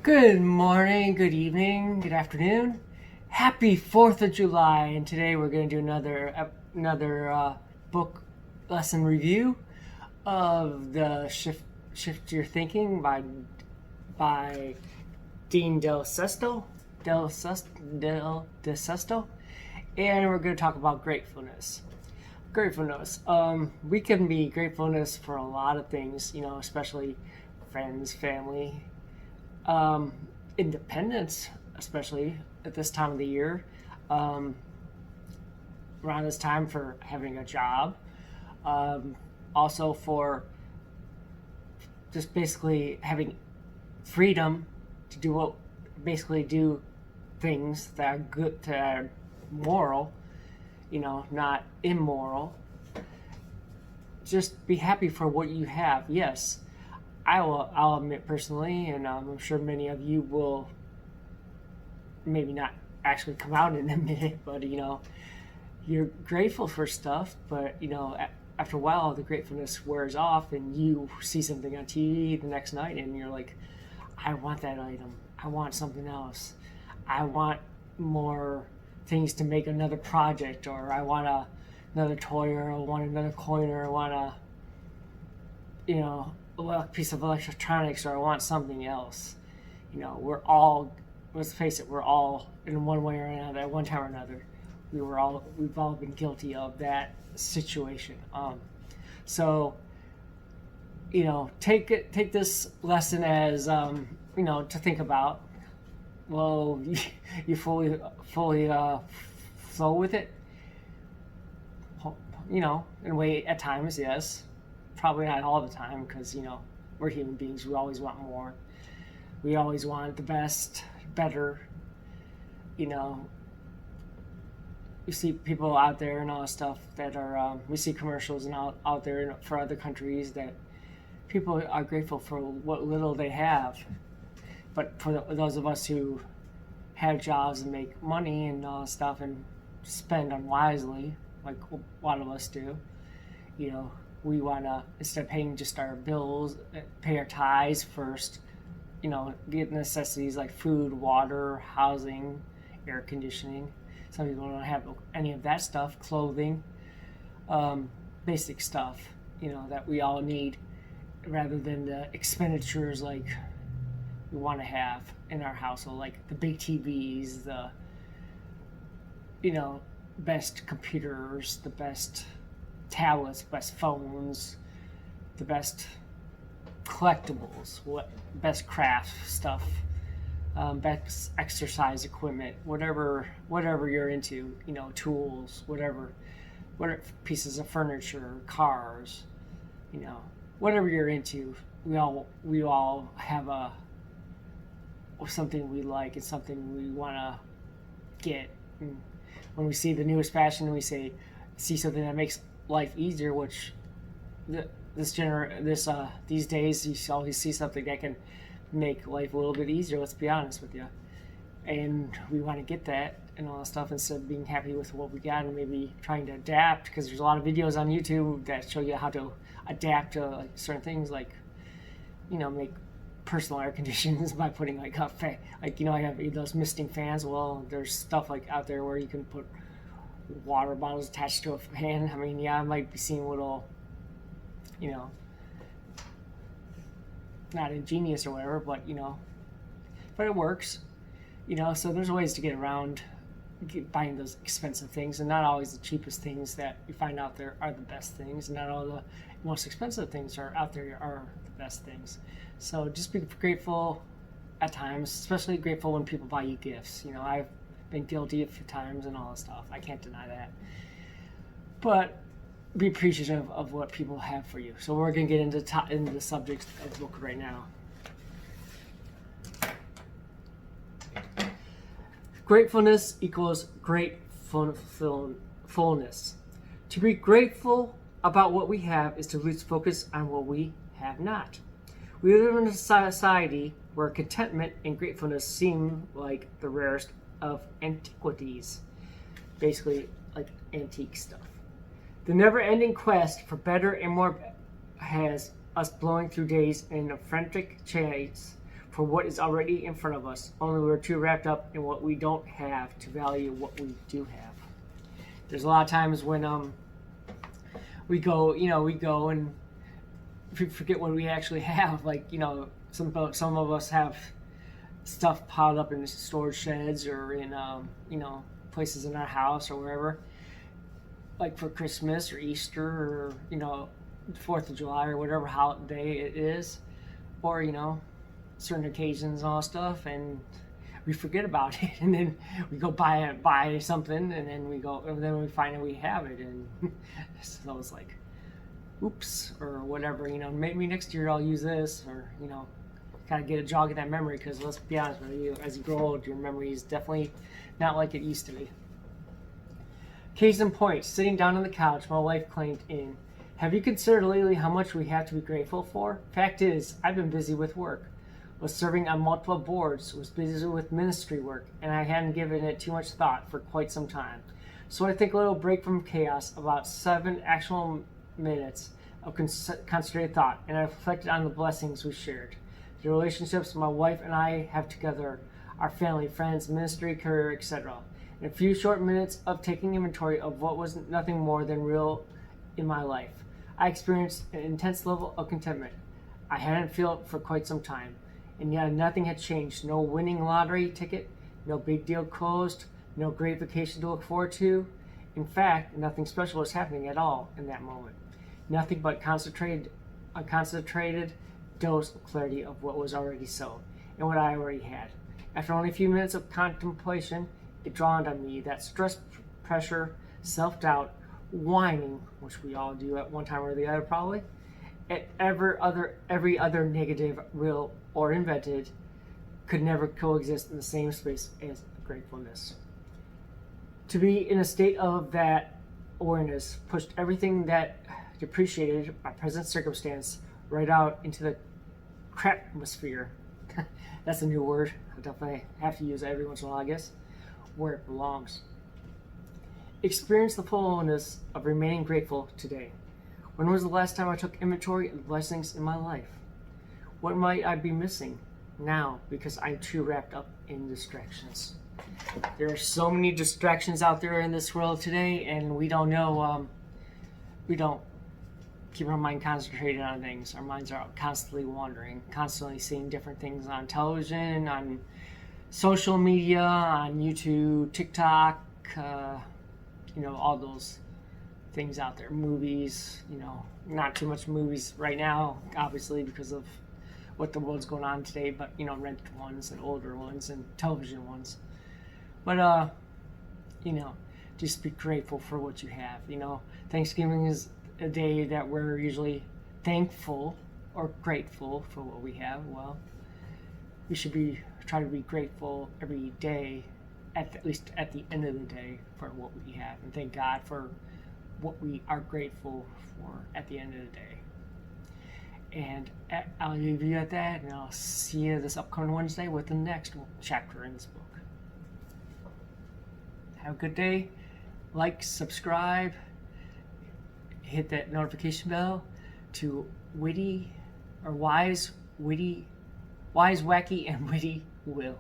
Good morning, good evening, good afternoon. Happy 4th of July, and today we're going to do another book lesson review of the Shift Your Thinking by Dean Del Sesto, De Sesto, and we're going to talk about gratefulness. Gratefulness. We can be gratefulness for a lot of things, especially friends, family, independence, especially at this time of the year, around this time for having a job, also for just basically having freedom to do things that are good, that are moral, not immoral. Just be happy for what you have. Yes, I'll admit personally, and I'm sure many of you will maybe not actually come out and admit it, but you're grateful for stuff, but after a while the gratefulness wears off and you see something on TV the next night and you're like, I want that item, I want something else, I want more things to make another project, or I want another toy, or I want another coin, or I want a piece of electronics, or I want something else. We're all, let's face it, we're all in one way or another, at one time or another, we've all been guilty of that situation. So take this lesson as to think about. Well, you fully flow with it. In a way, at times, yes. Probably not all the time, because we're human beings. We always want more. We always want the best, better. You see people out there and all that stuff that are. We see commercials and out there for other countries that people are grateful for what little they have. But for those of us who have jobs and make money and all that stuff and spend unwisely, like a lot of us do, we want to, instead of paying just our bills, pay our tithes first, get necessities like food, water, housing, air conditioning. Some people don't have any of that stuff, clothing, basic stuff, that we all need, rather than the expenditures like we want to have in our household, like the big TVs, the best computers, the best tablets, best phones, the best collectibles, best craft stuff, best exercise equipment, whatever you're into, tools, whatever pieces of furniture, cars, whatever you're into. We all have something we like and something we want to get. And when we see the newest fashion, we see something that makes life easier, which these days you always see something that can make life a little bit easier. Let's be honest with you, and we want to get that and all that stuff, instead of being happy with what we got and maybe trying to adapt, because there's a lot of videos on YouTube that show you how to adapt to certain things, like make personal air conditions by putting I have those misting fans. Well, there's stuff like out there where you can put water bottles attached to a fan. I might be seeing a little, not ingenious or whatever, but but it works. So there's ways to get around buying those expensive things, and not always the cheapest things that you find out there are the best things, and not all the most expensive things are out there are the best things. So just be grateful at times, especially grateful when people buy you gifts. I've been guilty a few times and all that stuff. I can't deny that. But be appreciative of what people have for you. So we're going to get into the subject of the book right now. Gratefulness equals great fullness. To be grateful about what we have is to lose focus on what we have not. We live in a society where contentment and gratefulness seem like the rarest of antiquities, basically like antique stuff. The never-ending quest for better and more has us blowing through days in a frantic chase for what is already in front of us. Only we're too wrapped up in what we don't have to value what we do have. There's a lot of times when we go and we forget what we actually have. Like, some of us have stuff piled up in storage sheds or in places in our house or wherever, like for Christmas or Easter or 4th of July or whatever holiday it is, or certain occasions and all stuff, and we forget about it, and then we go buy something, and then we find that we have it, and so it's like, oops, or whatever. Maybe next year I'll use this, or kind of get a jog of that memory, because let's be honest with you, as you grow old, your memory is definitely not like it used to be. Case in point, sitting down on the couch, my wife claimed in, "Have you considered lately how much we have to be grateful for? Fact is, I've been busy with work, was serving on multiple boards, was busy with ministry work, and I hadn't given it too much thought for quite some time. So I think a little break from chaos, about 7 actual minutes of concentrated thought, and I reflected on the blessings we shared, the relationships my wife and I have together, our family, friends, ministry, career, etc. In a few short minutes of taking inventory of what was nothing more than real in my life, I experienced an intense level of contentment I hadn't felt for quite some time, and yet nothing had changed. No winning lottery ticket, no big deal closed, no great vacation to look forward to. In fact, nothing special was happening at all in that moment. Nothing but a concentrated dose of clarity of what was already so, and what I already had. After only a few minutes of contemplation, it dawned on me that stress, pressure, self-doubt, whining, which we all do at one time or the other probably, and every other negative, real or invented, could never coexist in the same space as gratefulness. To be in a state of that awareness pushed everything that depreciated my present circumstance right out into the crap atmosphere. That's a new word. I definitely have to use it every once in a while, I guess, where it belongs. Experience the fullness of remaining grateful today. When was the last time I took inventory of the blessings in my life? What might I be missing now because I'm too wrapped up in distractions? There are so many distractions out there in this world today, and we don't know, we don't keep our mind concentrated on things. Our minds are constantly wandering, constantly seeing different things on television, on social media, on YouTube, TikTok, all those things out there. Movies, not too much movies right now, obviously, because of what the world's going on today, but, rented ones and older ones and television ones. But, just be grateful for what you have. Thanksgiving is a day that we're usually thankful or grateful for what we have. Well, we should try to be grateful every day, at least at the end of the day, for what we have, and thank God for what we are grateful for at the end of the day. And I'll leave you at that, and I'll see you this upcoming Wednesday with the next chapter in this book. Have a good day. Like, subscribe, hit that notification bell to wise, wacky, and witty Will.